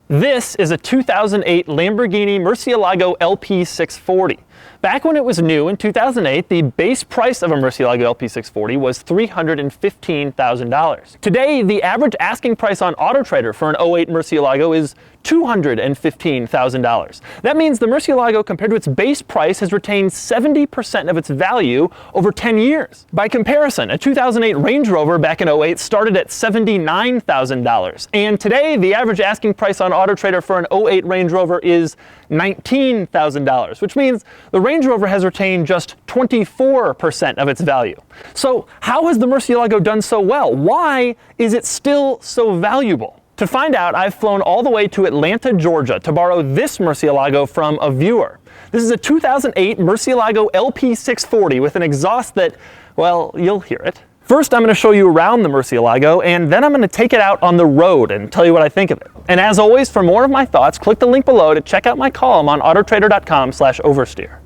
This is a 2008 Lamborghini Murcielago LP640. Back when it was new in 2008, the base price of a Murcielago LP640 was $315,000. Today, the average asking price on AutoTrader for an 08 Murcielago is $215,000. That means the Murcielago, compared to its base price, has retained 70% of its value over 10 years. By comparison, a 2008 Range Rover back in 08 started at $79,000. And today, the average asking price on AutoTrader for an 08 Range Rover is $19,000, which means the Range Rover has retained just 24% of its value. So how has the Murcielago done so well? Why is it still so valuable? To find out, I've flown all the way to Atlanta, Georgia to borrow this Murcielago from a viewer. This is a 2008 Murcielago LP640 with an exhaust that, well, you'll hear it. First, I'm going to show you around the Murcielago, and then I'm going to take it out on the road and tell you what I think of it. And as always, for more of my thoughts, click the link below to check out my column on autotrader.com/oversteer.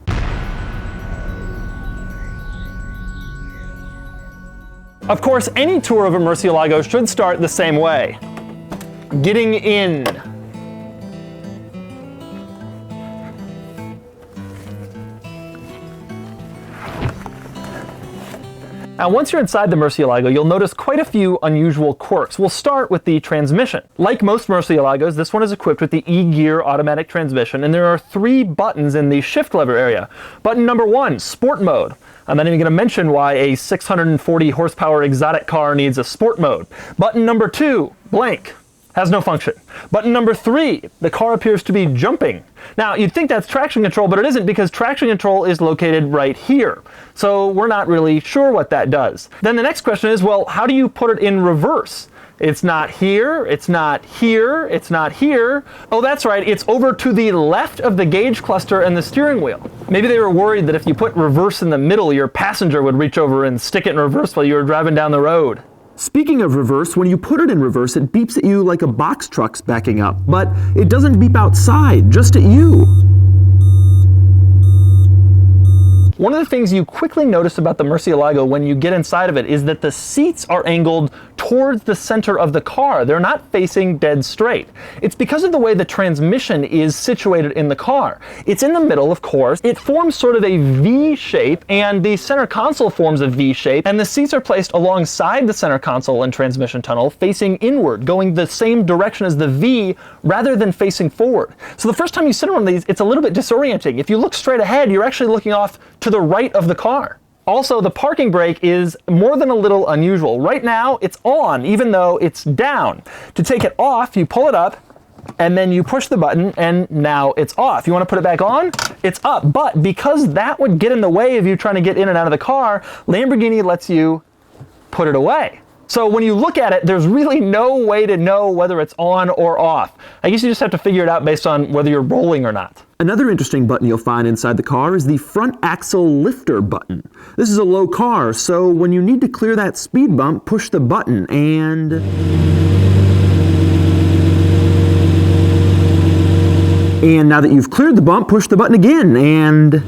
Of course, any tour of a Murcielago should start the same way. Getting in. Now, once you're inside the Murcielago, you'll notice quite a few unusual quirks. We'll start with the transmission. Like most Murcielagos, this one is equipped with the E-Gear automatic transmission, and there are 3 buttons in the shift lever area. Button number 1, Sport Mode. I'm not even going to mention why a 640 horsepower exotic car needs a Sport Mode. Button number 2, Blank. Has no function. Button number 3, the car appears to be jumping. Now, you'd think that's traction control, but it isn't, because traction control is located right here. So we're not really sure what that does. Then the next question is, well, how do you put it in reverse? It's not here, it's not here, it's not here. Oh, that's right, it's over to the left of the gauge cluster and the steering wheel. Maybe they were worried that if you put reverse in the middle, your passenger would reach over and stick it in reverse while you were driving down the road. Speaking of reverse, when you put it in reverse, it beeps at you like a box truck's backing up, but it doesn't beep outside, just at you. One of the things you quickly notice about the Murcielago when you get inside of it is that the seats are angled towards the center of the car. They're not facing dead straight. It's because of the way the transmission is situated in the car. It's in the middle, of course. It forms sort of a V shape, and the center console forms a V shape, and the seats are placed alongside the center console and transmission tunnel, facing inward, going the same direction as the V rather than facing forward. So the first time you sit on one of these, it's a little bit disorienting. If you look straight ahead, you're actually looking off to the right of the car. Also, the parking brake is more than a little unusual. Right now, it's on, even though it's down. To take it off, you pull it up, and then you push the button, and now it's off. You want to put it back on? It's up. But because that would get in the way of you trying to get in and out of the car, Lamborghini lets you put it away. So when you look at it, there's really no way to know whether it's on or off. I guess you just have to figure it out based on whether you're rolling or not. Another interesting button you'll find inside the car is the front axle lifter button. This is a low car, so when you need to clear that speed bump, push the button and now that you've cleared the bump, push the button again and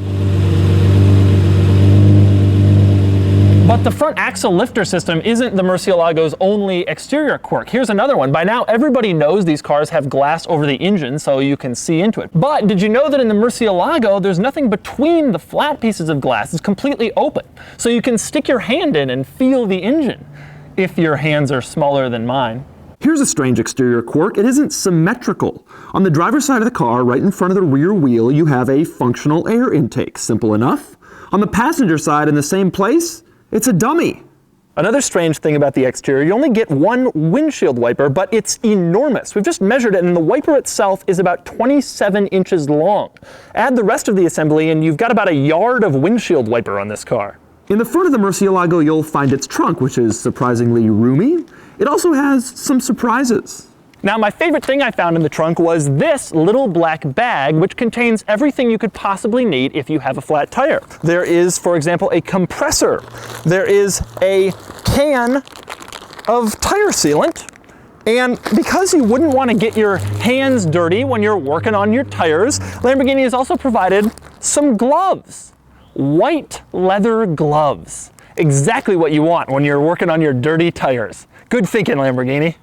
But the front axle lifter system isn't the Murcielago's only exterior quirk. Here's another one. By now, everybody knows these cars have glass over the engine so you can see into it. But did you know that in the Murcielago, there's nothing between the flat pieces of glass? It's completely open. So you can stick your hand in and feel the engine, if your hands are smaller than mine. Here's a strange exterior quirk. It isn't symmetrical. On the driver's side of the car, right in front of the rear wheel, you have a functional air intake. Simple enough. On the passenger side, in the same place, it's a dummy. Another strange thing about the exterior, you only get one windshield wiper, but it's enormous. We've just measured it, and the wiper itself is about 27 inches long. Add the rest of the assembly, and you've got about a yard of windshield wiper on this car. In the front of the Murcielago, you'll find its trunk, which is surprisingly roomy. It also has some surprises. Now, my favorite thing I found in the trunk was this little black bag, which contains everything you could possibly need if you have a flat tire. There is, for example, a compressor. There is a can of tire sealant. And because you wouldn't want to get your hands dirty when you're working on your tires, Lamborghini has also provided some gloves. White leather gloves. Exactly what you want when you're working on your dirty tires. Good thinking, Lamborghini.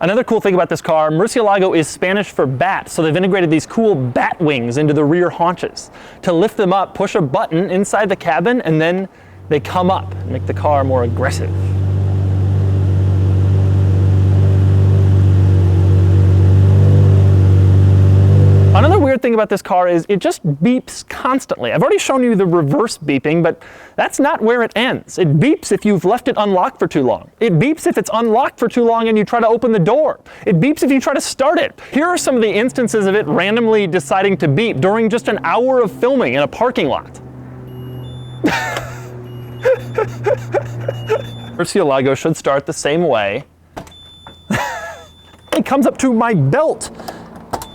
Another cool thing about this car, Murcielago is Spanish for bat, so they've integrated these cool bat wings into the rear haunches. To lift them up, push a button inside the cabin, and then they come up and make the car more aggressive. Another weird thing about this car is it just beeps constantly. I've already shown you the reverse beeping, but that's not where it ends. It beeps if you've left it unlocked for too long. It beeps if it's unlocked for too long and you try to open the door. It beeps if you try to start it. Here are some of the instances of it randomly deciding to beep during just an hour of filming in a parking lot. Murcielago should start the same way. It comes up to my belt.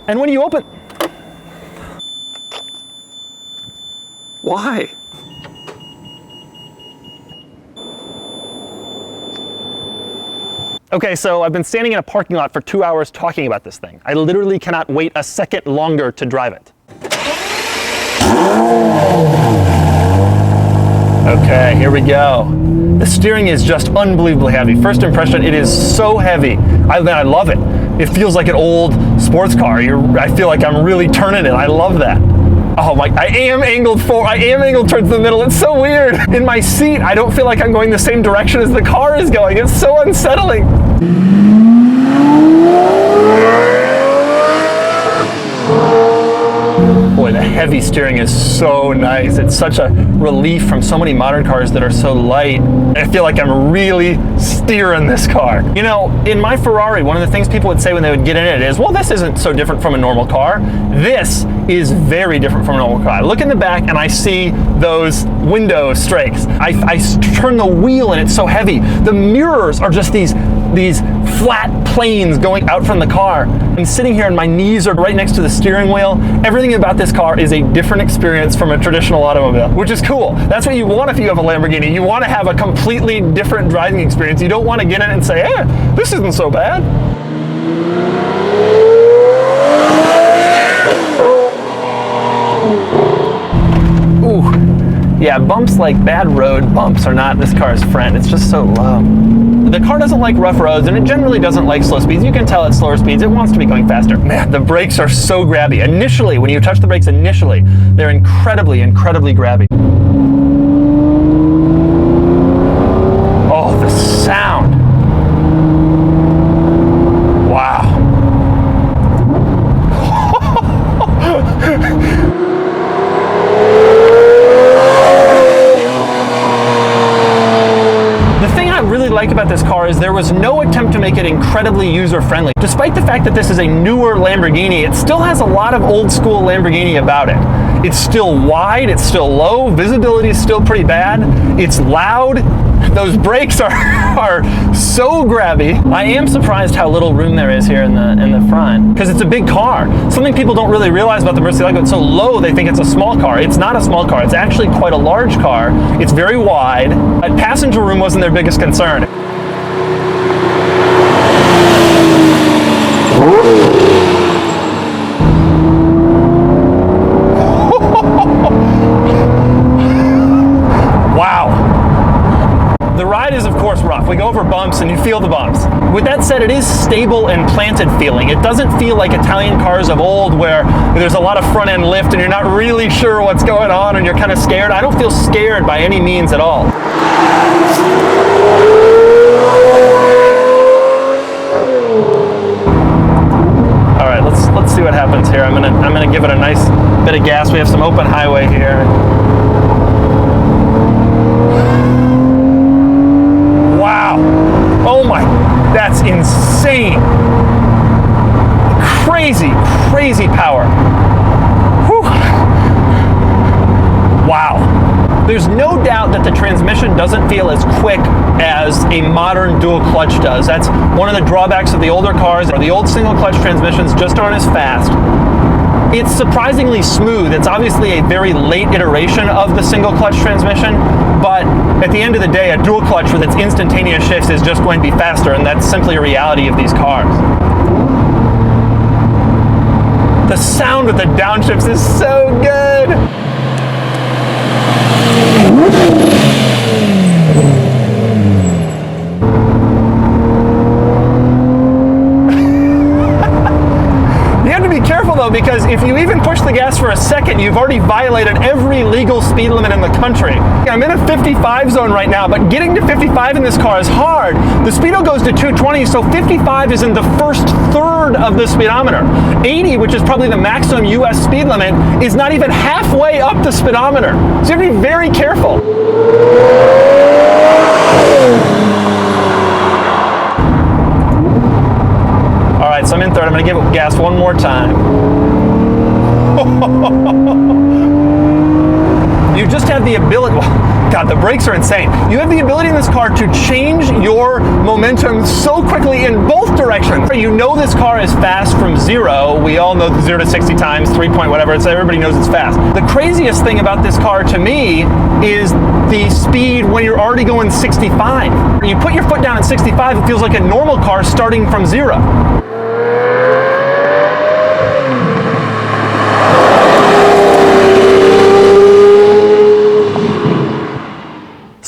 And when you open... Why? Okay, so I've been standing in a parking lot for 2 hours talking about this thing. I literally cannot wait a second longer to drive it. Okay, here we go. The steering is just unbelievably heavy. First impression, it is so heavy. I love it. It feels like an old sports car. I feel like I'm really turning it. I love that. Oh my, I am angled towards the middle. It's so weird. In my seat, I don't feel like I'm going the same direction as the car is going. It's so unsettling. Boy, the heavy steering is so nice. It's such a relief from so many modern cars that are so light. I feel like I'm really steering this car. You know, in my Ferrari, one of the things people would say when they would get in it is, well, this isn't so different from a normal car. This is very different from a normal car. I look in the back and I see those window strakes. I turn the wheel and it's so heavy. The mirrors are just these flat planes going out from the car. I'm sitting here and my knees are right next to the steering wheel. Everything about this car is a different experience from a traditional automobile, which is cool. That's what you want if you have a Lamborghini. You want to have a completely different driving experience. You don't want to get in and say, hey, this isn't so bad. Ooh, yeah, bumps like bad road bumps are not this car's friend. It's just so low. The car doesn't like rough roads, and it generally doesn't like slow speeds. You can tell at slower speeds, it wants to be going faster. Man, the brakes are so grabby. Initially, when you touch the brakes initially, they're incredibly, incredibly grabby. Oh, the sound. Wow. Like about this car is there was no attempt to make it incredibly user-friendly. Despite the fact that this is a newer Lamborghini, it still has a lot of old school Lamborghini about it. It's still wide, it's still low, visibility is still pretty bad, it's loud, those brakes are so grabby. I am surprised how little room there is here in the front, because it's a big car. Something people don't really realize about the Murcielago, it's so low they think it's a small car. It's not a small car, it's actually quite a large car. It's very wide. Passenger room wasn't their biggest concern. Is of course rough. We go over bumps and you feel the bumps. With that said, it is stable and planted feeling. It doesn't feel like Italian cars of old where there's a lot of front end lift and you're not really sure what's going on and you're kind of scared. I don't feel scared by any means at all. All right, let's see what happens here. I'm gonna give it a nice bit of gas. We have some open highway here. Wow. Oh my, that's insane. Crazy, crazy power. Whew. Wow. There's no doubt that the transmission doesn't feel as quick as a modern dual clutch does. That's one of the drawbacks of the older cars. The old single clutch transmissions just aren't as fast. It's surprisingly smooth. It's obviously a very late iteration of the single clutch transmission, but at the end of the day, a dual clutch with its instantaneous shifts is just going to be faster, and that's simply a reality of these cars. The sound with the downshifts is so good! be careful though, because if you even push the gas for a second, you've already violated every legal speed limit in the country. I'm in a 55 zone right now, but getting to 55 in this car is hard. The speedo goes to 220, so 55 is in the first third of the speedometer. 80, which is probably the maximum US speed limit, is not even halfway up the speedometer. So you have to be very careful. All right, so I'm in third. I'm gonna give it gas one more time. You just have the ability, God, the brakes are insane. You have the ability in this car to change your momentum so quickly in both directions. You know this car is fast from 0. We all know 0 to 60 times, 3 point whatever, everybody knows it's fast. The craziest thing about this car to me is the speed when you're already going 65. When you put your foot down at 65, it feels like a normal car starting from 0.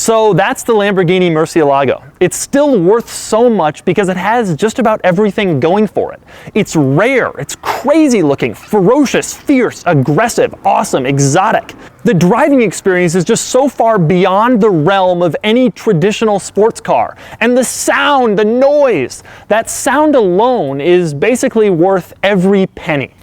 So that's the Lamborghini Murcielago. It's still worth so much because it has just about everything going for it. It's rare, it's crazy looking, ferocious, fierce, aggressive, awesome, exotic. The driving experience is just so far beyond the realm of any traditional sports car. And the sound, the noise, that sound alone is basically worth every penny.